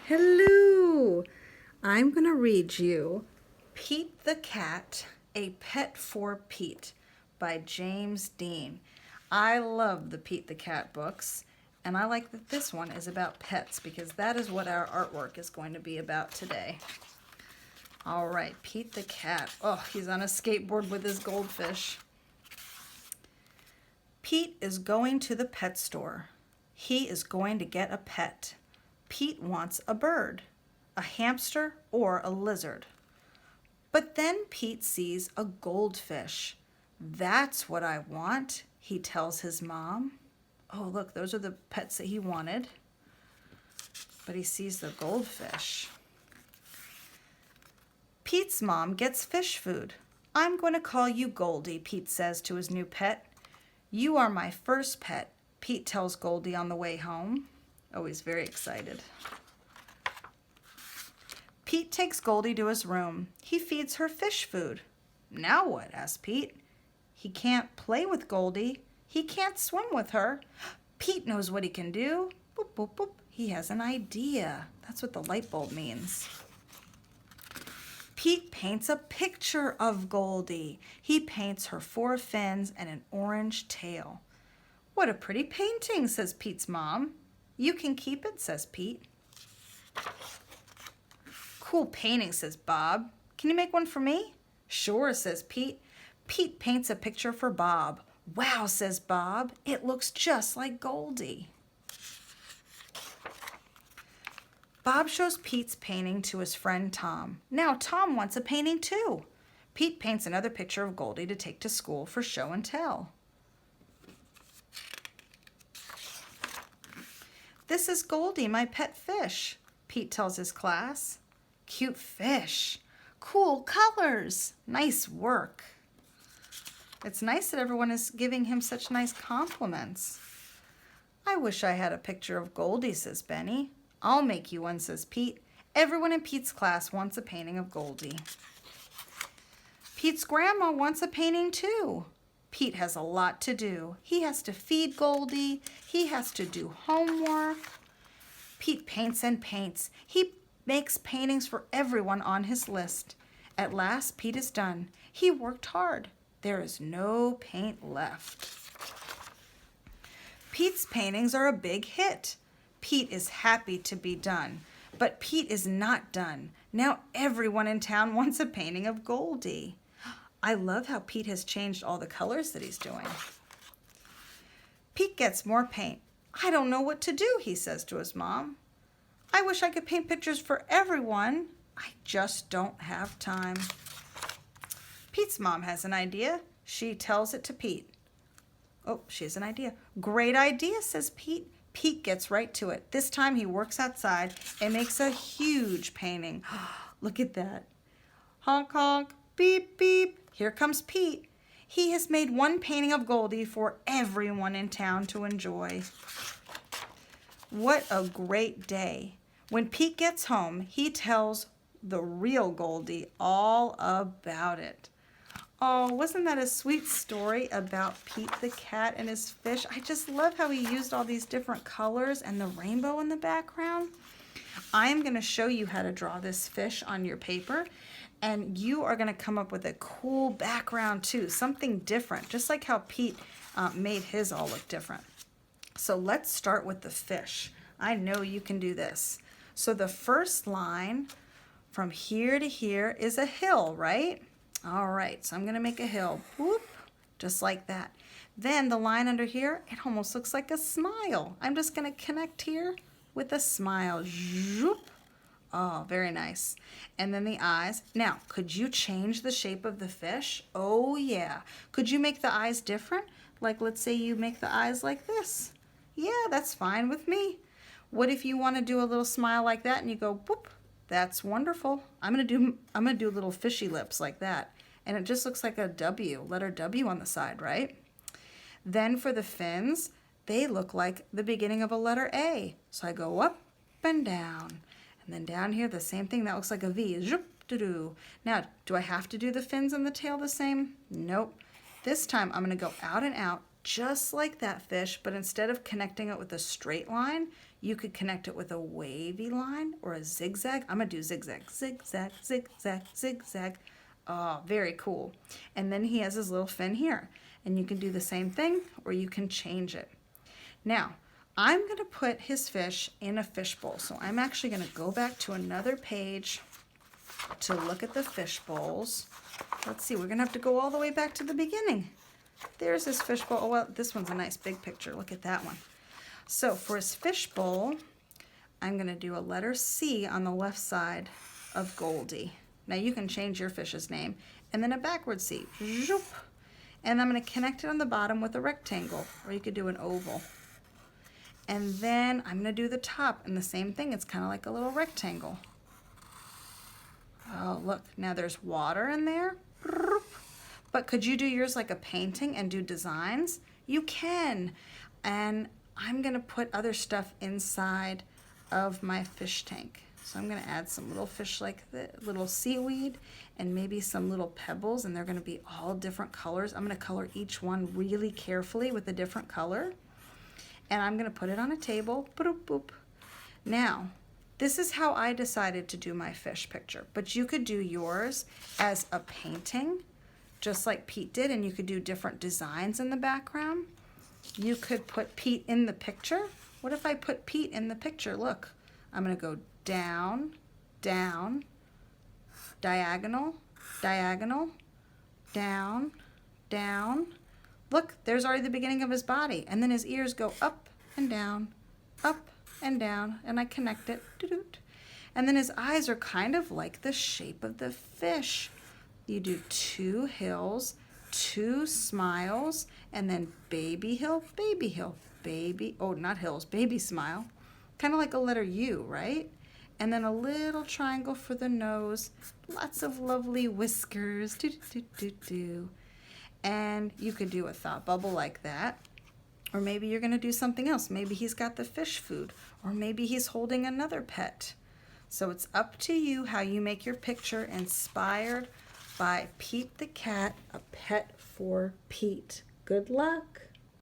Hello! I'm going to read you Pete the Cat, A Pet for Pete by James Dean. I love the Pete the Cat books, and I like that this one is about pets because that is what our artwork is going to be about today. All right, Pete the Cat. Oh, he's on a skateboard with his goldfish. Pete is going to the pet store. He is going to get a pet. Pete wants a bird, a hamster, or a lizard. But then Pete sees a goldfish. That's what I want, he tells his mom. Oh, look, those are the pets that he wanted. But he sees the goldfish. Pete's mom gets fish food. I'm going to call you Goldie, Pete says to his new pet. You are my first pet, Pete tells Goldie on the way home. Oh, he's very excited. Pete takes Goldie to his room. He feeds her fish food. Now what? Asks Pete. He can't play with Goldie. He can't swim with her. Pete knows what he can do. Boop, boop, boop. He has an idea. That's what the light bulb means. Pete paints a picture of Goldie. He paints her 4 fins and an orange tail. What a pretty painting, says Pete's mom. You can keep it, says Pete. Cool painting, says Bob. Can you make one for me? Sure, says Pete. Pete paints a picture for Bob. Wow, says Bob. It looks just like Goldie. Bob shows Pete's painting to his friend Tom. Now Tom wants a painting too. Pete paints another picture of Goldie to take to school for show and tell. This is Goldie, my pet fish, Pete tells his class. Cute fish. Cool colors. Nice work. It's nice that everyone is giving him such nice compliments. I wish I had a picture of Goldie, says Benny. I'll make you one, says Pete. Everyone in Pete's class wants a painting of Goldie. Pete's grandma wants a painting too. Pete has a lot to do. He has to feed Goldie. He has to do homework. Pete paints and paints. He makes paintings for everyone on his list. At last, Pete is done. He worked hard. There is no paint left. Pete's paintings are a big hit. Pete is happy to be done. But Pete is not done. Now everyone in town wants a painting of Goldie. I love how Pete has changed all the colors that he's doing. Pete gets more paint. I don't know what to do, he says to his mom. I wish I could paint pictures for everyone. I just don't have time. Pete's mom has an idea. She tells it to Pete. Oh, she has an idea. Great idea, says Pete. Pete gets right to it. This time he works outside and makes a huge painting. Look at that. Honk, honk, beep, beep. Here comes Pete. He has made one painting of Goldie for everyone in town to enjoy. What a great day. When Pete gets home, he tells the real Goldie all about it. Oh, wasn't that a sweet story about Pete the cat and his fish? I just love how he used all these different colors and the rainbow in the background. I am going to show you how to draw this fish on your paper, and you are going to come up with a cool background too, something different, just like how Pete made his all look different. So let's start with the fish. I know you can do this. So the first line from here to here is a hill, right? All right, so I'm going to make a hill, whoop, just like that. Then the line under here, it almost looks like a smile. I'm just going to connect here with a smile. Zoop. Oh, very nice. And then the eyes. Now, could you change the shape of the fish? Oh, yeah. Could you make the eyes different? Like, let's say you make the eyes like this. Yeah, that's fine with me. What if you want to do a little smile like that and you go, whoop? That's wonderful. I'm gonna do little fishy lips like that. And it just looks like a W, letter W on the side, right? Then for the fins, they look like the beginning of a letter A. So I go up and down. And then down here, the same thing. That looks like a V. Zoop, doo-doo. Now, do I have to do the fins and the tail the same? Nope. This time, I'm gonna go out and out just like that fish, but instead of connecting it with a straight line, you could connect it with a wavy line or a zigzag. I'm going to do zigzag, zigzag, zigzag, zigzag. Oh, very cool. And then he has his little fin here. And you can do the same thing, or you can change it. Now, I'm going to put his fish in a fishbowl. So I'm actually going to go back to another page to look at the fish bowls. Let's see, we're going to have to go all the way back to the beginning. There's his fish bowl. Oh, well, this one's a nice big picture. Look at that one. So for his fish bowl, I'm going to do a letter C on the left side of Goldie. Now you can change your fish's name. And then a backward C. Zoop. And I'm going to connect it on the bottom with a rectangle, or you could do an oval. And then I'm going to do the top, and the same thing. It's kind of like a little rectangle. Oh, look, now there's water in there. But could you do yours like a painting and do designs? You can. And I'm going to put other stuff inside of my fish tank. So I'm going to add some little fish like the little seaweed and maybe some little pebbles, and they're going to be all different colors. I'm going to color each one really carefully with a different color. And I'm going to put it on a table. Boop, boop. Now, this is how I decided to do my fish picture, but you could do yours as a painting, just like Pete did, and you could do different designs in the background. You could put Pete in the picture. What if I put Pete in the picture? Look, I'm going to go down, down, diagonal, diagonal, down, down. Look, there's already the beginning of his body, and then his ears go up and down, and I connect it. Doo-doot. And then his eyes are kind of like the shape of the fish. You do 2 hills, 2 smiles, and then baby hill, baby, oh, not hills, baby smile. Kind of like a letter U, right? And then a little triangle for the nose, lots of lovely whiskers, do. And you could do a thought bubble like that. Or maybe you're going to do something else. Maybe he's got the fish food, or maybe he's holding another pet. So it's up to you how you make your picture inspired by Pete the Cat, a pet for Pete. Good luck.